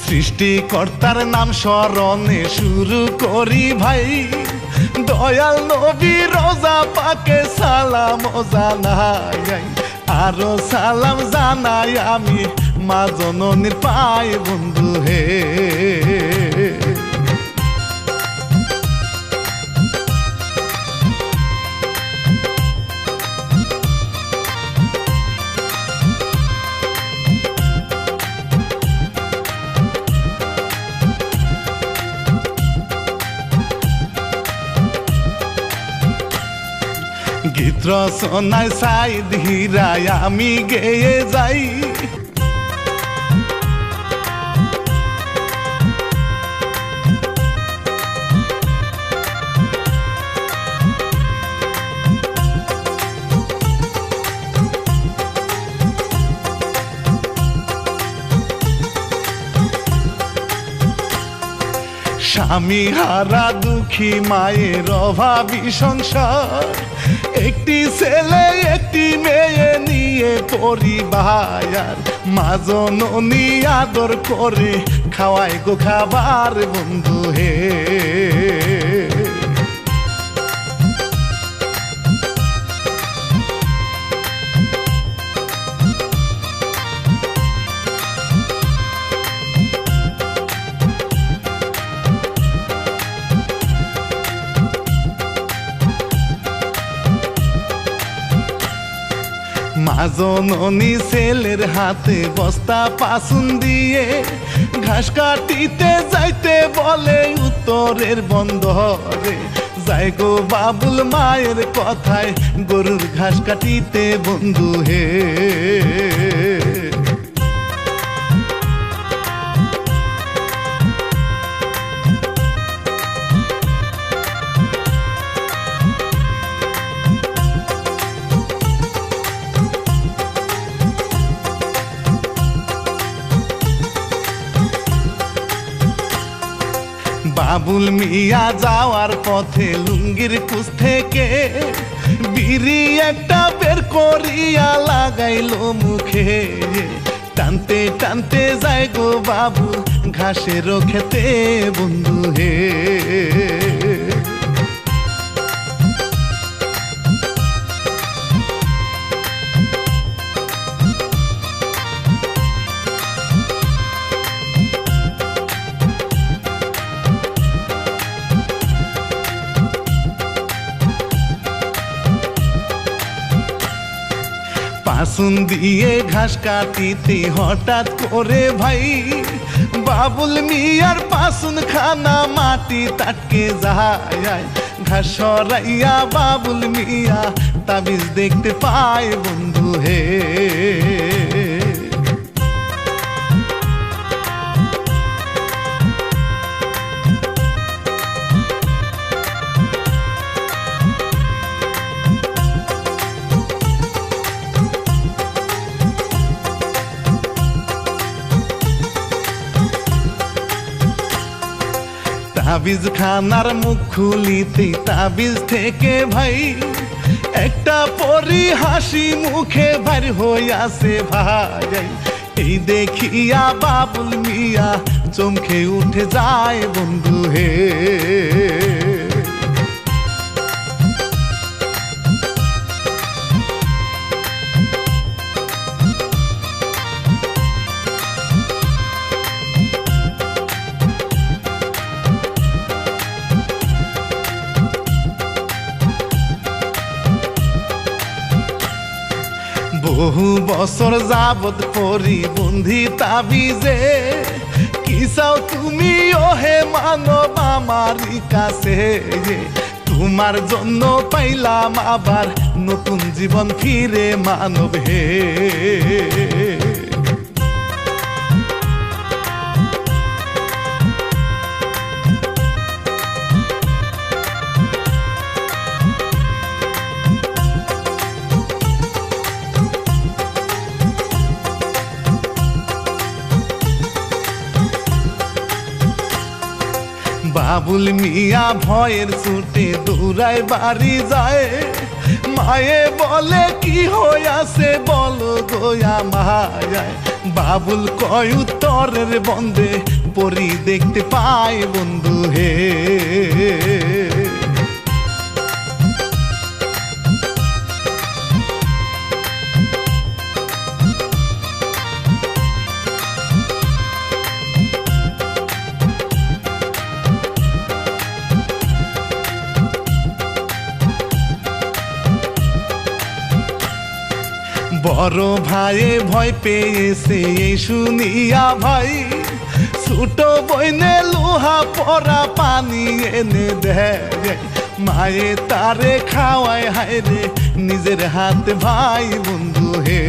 সৃষ্টিকর্তার নাম স্মরণে শুরু করি ভাই, দয়াল নবী রোজা পাকে সালাম জানাই, আরো সালাম জানাই আমি মা জননীর পায় বন্ধু হে। গীত রচনায় সাইদ হীরায় আমি গেয়ে যাই, স্বামী হারা দুঃখী মায়ের অভাবী সংসার, একটি ছেলে একটি মেয়ে নিয়ে পরিবার, মা জননী আদর করে খাওয়াই গো খাবার বন্ধু হে। মা জননী ছেলের হাতে বস্তা পাসুন দিয়ে ঘাস কাটিতে যাইতে বলে উত্তরের বন্দরে, যাই গো বাবুল মায়ের কথায় গরুর ঘাস কাটিতে বন্ধু হে। বাবুল মিয়া যাওয়ার পথে লুঙ্গির কুচ থেকে বিড়ি একটা বের করিয়া লাগাইলো মুখে, টানতে টানতে যায় গো বাবু ঘাসের খেতে বন্ধু হে। পাসুন দিয়ে ঘাস কাটিতে হঠাৎ করে ভাই বাবুল মিয়ার পাসুন খানা মাটি তাটকে যায়, ঘাস সরাইয়া বাবুল মিয়া তাবিজ দেখতে পায় বন্ধু হে। তাবিজ খানার মুখ খুলিতে তাবিজ থেকে ভাই একটা পরি হাসি মুখে ভার হইয়াছে ভাই, এই দেখিয়া বাবুল মিয়া চমকে উঠে যায় বন্ধু হে। বহু বছর যাবত পরি বন্ধি তাবিজে, কি চাও তুমি ওহে মানব আমারই কাছে, তোমার জন্য পাইলাম আবার নতুন জীবন ফিরে মানব হে। বাবুল মিয়া ভয়ের ছুটে দৌড়ায় বাড়ি যায়, মায়ে বলে কি হইয়াছে বলো গোয়া মায়ায় বাবুল কয় উত্তরের বন্দে পরি দেখতে পায় বন্ধু হে বড় ভাইয়ে ভয় পেয়েছে শুনিয়া ভাই ছোট বইনে লোহা পরা পানি এনে দেয় মায়ে তারে খাওয়ায় হায় রে নিজের হাতে ভাই বন্ধু হে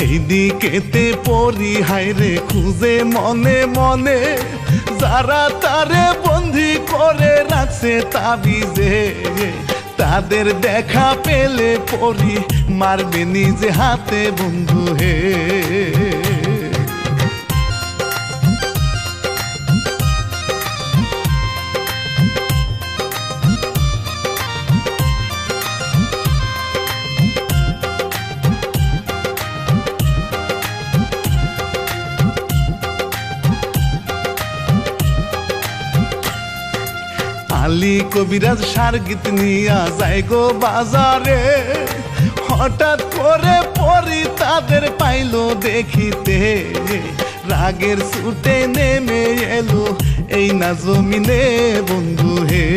এইদিকেতে পরি হায়রে খুঁজে মনে মনে যারা তারে বন্দি করে রাখছে তাবিজে তাদের দেখা পেলে পরি মারবে নিজে হাতে বন্ধু হে আলী কবিরাজ সারগীত নিয়া যায় গো বাজারে হঠাৎ করে পরি তাদের পাইলো দেখিতে রাগের ছুটে নেমে এলো এই না জমিনে বন্ধু হে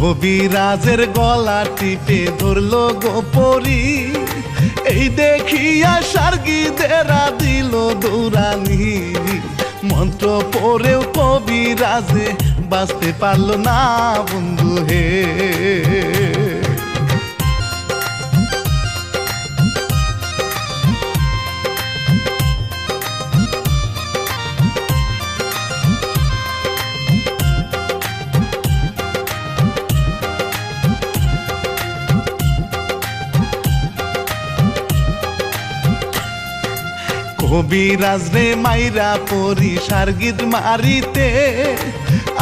কবিরাজের গলা টিপে ধরলো গোপরি এই দেখিয়া সার্গীদেরা দিল দৌড়ানি মন্ত্র পড়েও কবিরাজে বাঁচতে পারলো না বন্ধু হে কবিরাজ রে মাইরা পরি সার্গীত মারিতে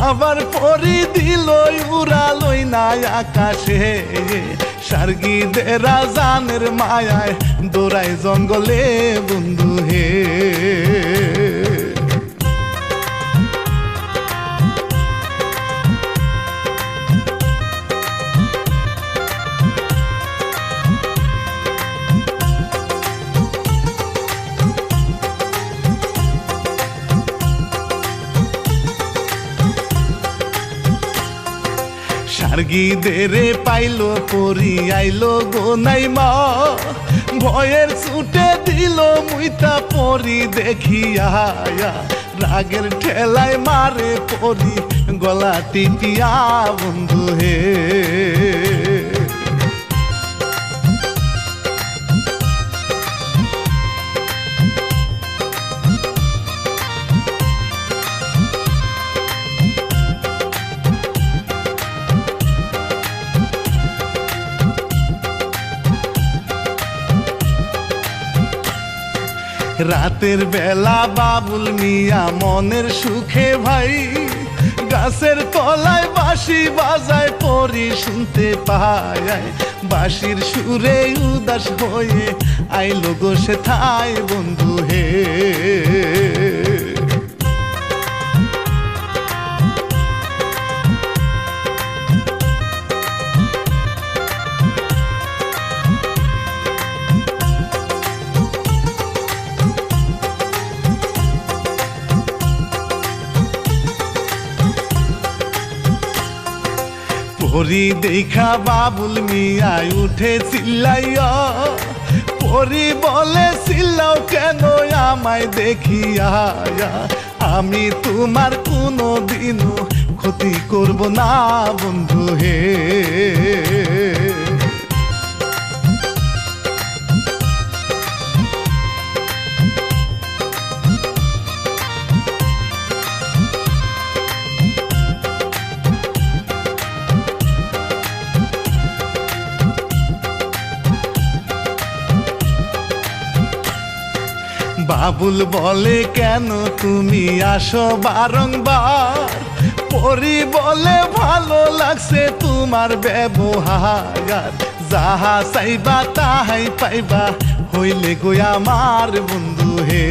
আবার পরি দিল উড়ালই না আকাশে সার্গীদেরা জানের মায়ায় দৌড়ায় জঙ্গলে বন্ধু হে সার্গীদেরে পাইলো পরি আইলো গো নাইমা ভয়ের ছুটে দিল মুইতা পরি দেখিয়া রাগের ঠেলায় মারে পরি গলা টিপিয়া বন্ধু হে রাতের বেলা বাবুল মিয়া মনের সুখে ভাই গাছের তলায় বাঁশি বাজায় পরি শুনতে পায় বাঁশির সুরে উদাস হয়ে আইলো গো সে থাই বন্ধু হে পরি দেখা বাবুল মিয়া উঠে চিল্লাইয়া পরি বলে চিল্লাও কেন আমায় দেখিয়া, আমি তোমার কোনো দিনও ক্ষতি করব না বন্ধু হে। বাবুল বলে কেন তুমি আসো বারংবার, পরি বলে ভালো লাগছে তোমার ব্যবহার, যাহা চাইবা তাহাই পাইবা হইলে গো আমার বন্ধু হে।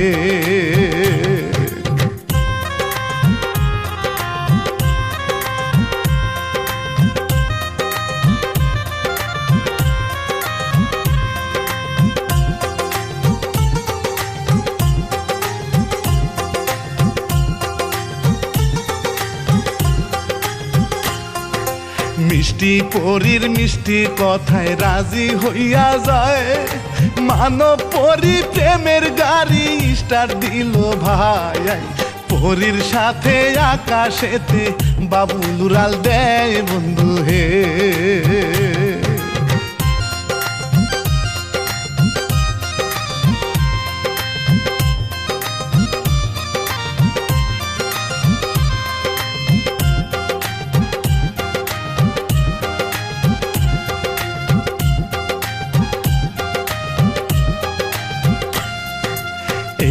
মিষ্টি পরীর মিষ্টি কথায় রাজি হইয়া যায়, মানব পরি প্রেমের গাড়ি স্টার্ট দিল ভাই, পরীর সাথে আকাশেতে বাবুল উড়াল দেয় বন্ধু হে।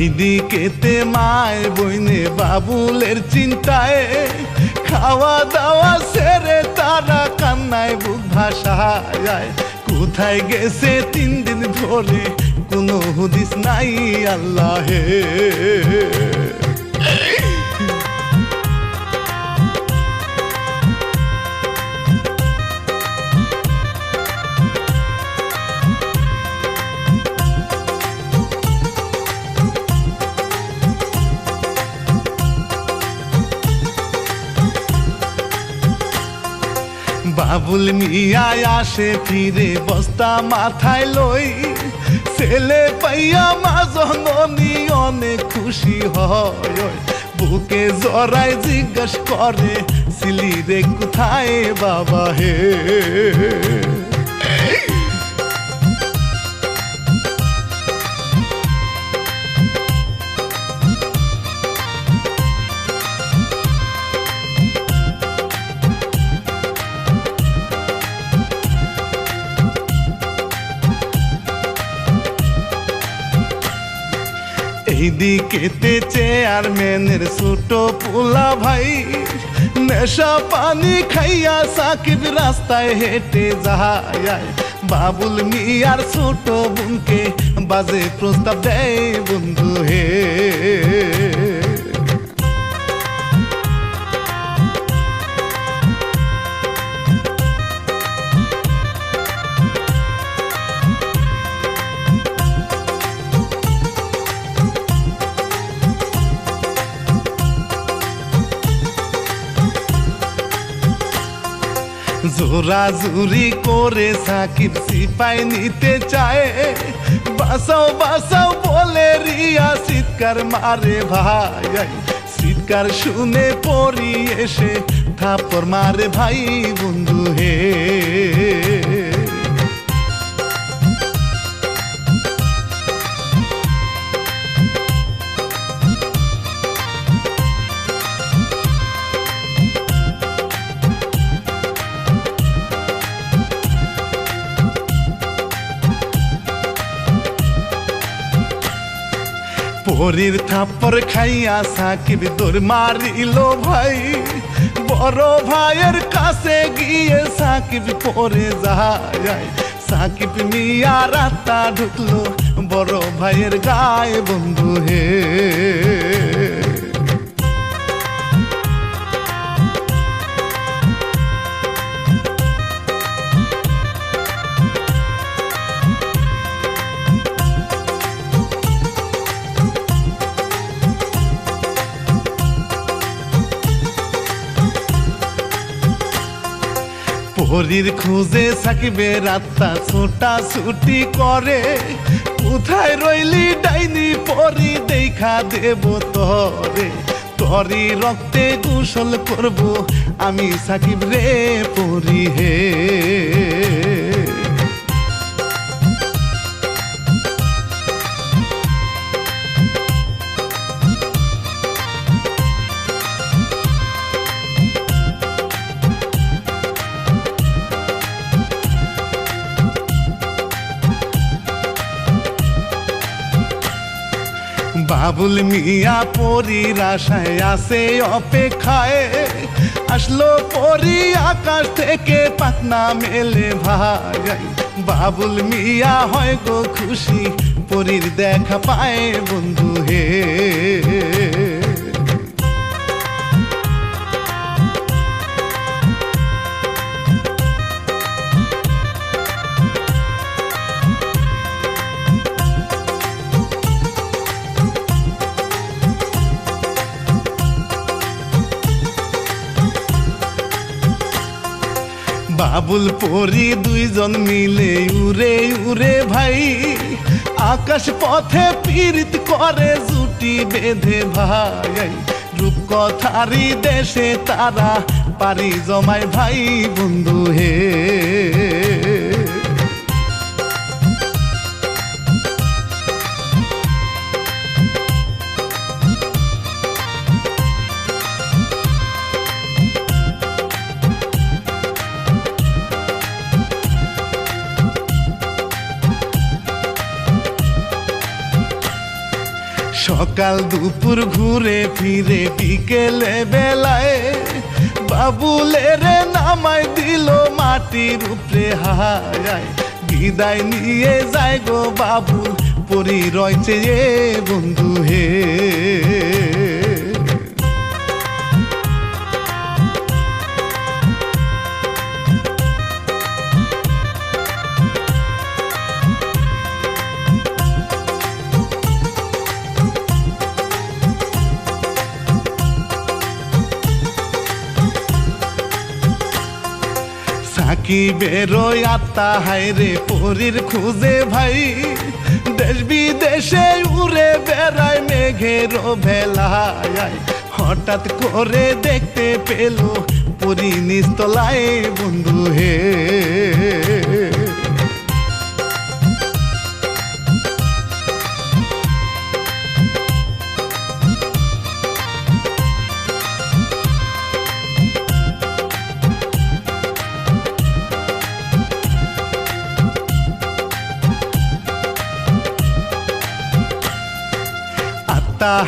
এইদিকেতে মায় বইনে বাবুলের চিন্তায়, খাওয়া দাওয়া সেরে তারা কান্নায় বুক ভাসায়, কোথায় গেছে 3 দিন ধরে কোনো হুদিস নাই আল্লাহ হে। বাবুল মিয়া আসে ফিরে বস্তা মাথায় লই, ছেলে পাইয়া মা জননী অনেক খুশি হয়, বুকে জড়াই জিজ্ঞাস করে ছিলি রে কোথায় বাবা হে। এইদিকেতে চেয়ারম্যানের ছোট পোলা ভাই, নেশা পানি খাইয়া সাকিব রাস্তায় হেঁটে যায়, বাবুল মিয়ার ছোট বোনকে বাজে প্রস্তাব দেয় বন্ধু হে। জোরা জুরি করে সাকিব সিপাই নিতে চায়, বাসাও বাসাও বলে রিয়া চিৎকার মারে ভাই, চিৎকার শুনে পরি এসে থাপ্পড় মারে ভাই বন্ধু হে। পরীর থাপ্পড় খাইয়া সাকিব দৌড় মারিল ভাই, বড় ভাইয়ের কাছে গিয়ে সাকিব পরে যায়, সাকিব মিয়া রাস্তা ঢুকলো বড় ভাইয়ের গায়ে বন্ধু হে। পরীর খুঁজে সাকিবের রাস্তা ছোটা ছুটি করে, কোথায় রইলি ডাইনি পরি দেখা দেব তরে, তরি রক্তে গোসল করব আমি সাকিব রে পরি হে। বাবুল মিয়া পরীর আশায় আছে অপেক্ষায়, আসলো পরি আকাশ থেকে পাখনা মেলে ভাই। বাবুল মিয়া হয় গো খুশি পরীর দেখা পায় বন্ধু হে। বাবুল পরি দুইজন মিলে উড়ে উড়ে ভাই, আকাশ পথে পীড়িত করে জুটি বেঁধে ভাই। রূপকথারি দেশে তারা পারি জমায় ভাই বন্ধু হে। সকাল দুপুর ঘুরে ফিরে বিকেলে বেলায়, বাবুলের নামাই দিল মাটির উপরে হায়। বিদায় নিয়ে যায় গো বাবুল পরি রয়েছে এ বন্ধু হে। সাকিবের আত্মা হায়রে পরীর খুঁজে ভাই, দেশ বিদেশে উড়ে বেড়ায় মেঘের ভেলায়। হঠাৎ করে দেখতে পেল পরী নিস্তলায় বন্ধু হে।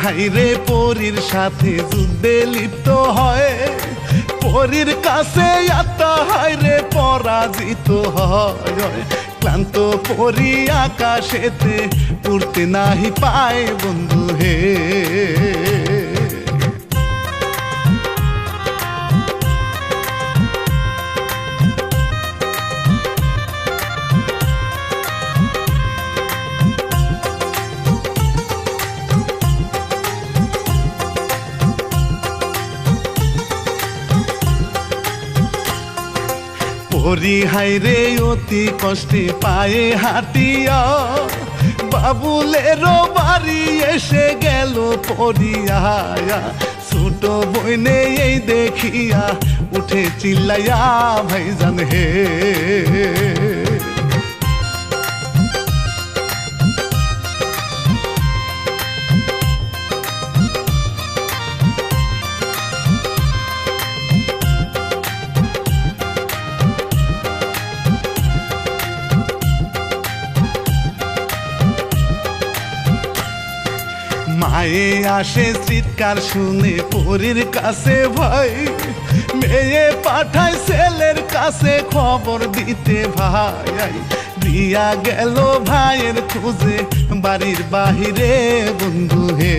হাইরে পরীর সাথে যুদ্ধে লিপ্ত হয়, পরীর কাছে আত্মা হাইরে পরাজিত হয়। ক্লান্ত পরী আকাশেতে উড়তে নাহি পায় বন্ধু হে। পরি হাইরে অতি কষ্টে পায়ে হাঁটিয়া, বাবুলের বাড়ি এসে গেল পরিয়া। ছোট বইনে এই দেখিয়া উঠে চিল্লাইয়া ভাইজান হে। মায়ে আসে চিৎকার শুনে পরীর কাছে ভাই, মেয়ে পাঠায় ছেলের কাছে খবর দিতে ভাই। দিয়া গেল ভাইয়ের খুঁজে বাড়ির বাহিরে বন্ধু হে।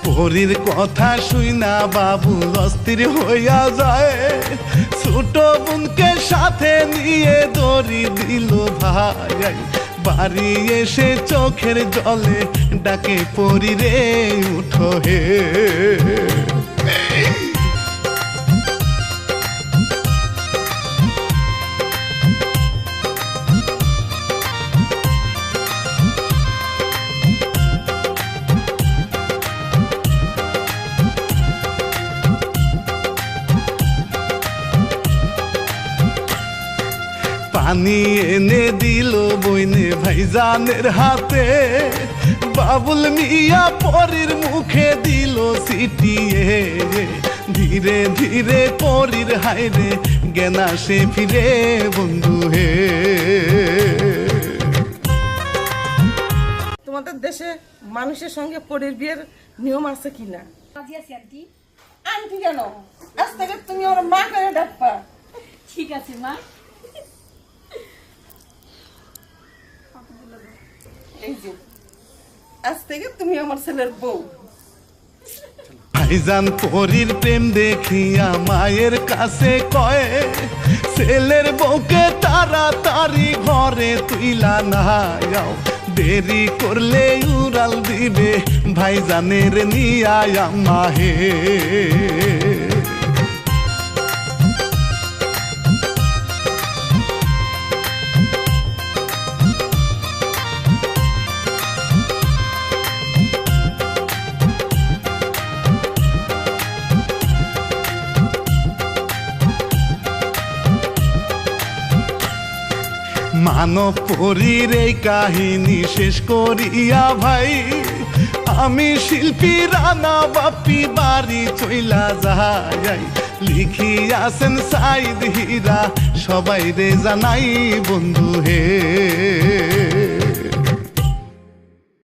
পরীর কথা শুইনা বাবু অস্থির হইয়া যায়, ছোট বোনকে সাথে নিয়ে দড়ি দিল ভাই, বাড়ি এসে চোখের জলে ডাকে পরি রে উঠো হে। পানি এনে দিল বইনে ভাইজানের হাতে, বাবুল মিয়া পরীর মুখে দিল সিটিয়ে, ধীরে ধীরে পরীর হাইরে জ্ঞানা সে ফিরে বন্ধু হে। তোমাদের দেশে মানুষের সঙ্গে পরীর বিয়ের নিয়ম আছে কিনা? আন্টি আন্টি কেন? আজ থেকে তুমি ওর মা করে ডাকবা। ঠিক আছে মা। এই যে আজ থেকে তুমি আমার ছেলের বউ। ভাইজান পরীর প্রেম দেখিয়া মায়ের কাছে কয়ে, ছেলের বউকে তাড়াতাড়ি ঘরে তুইলা না যাও, দেরি করলে উড়াল দিবে ভাইজানের নিয়া আম্মা হে। মানব পরীর এই কাহিনী শেষ করিয়া ভাই, আমি শিল্পী রানা বাপি বাড়ি চইলা যাই, লিখিয়াছেন সাইদ হীরা সবাই রে জানাই বন্ধু হে।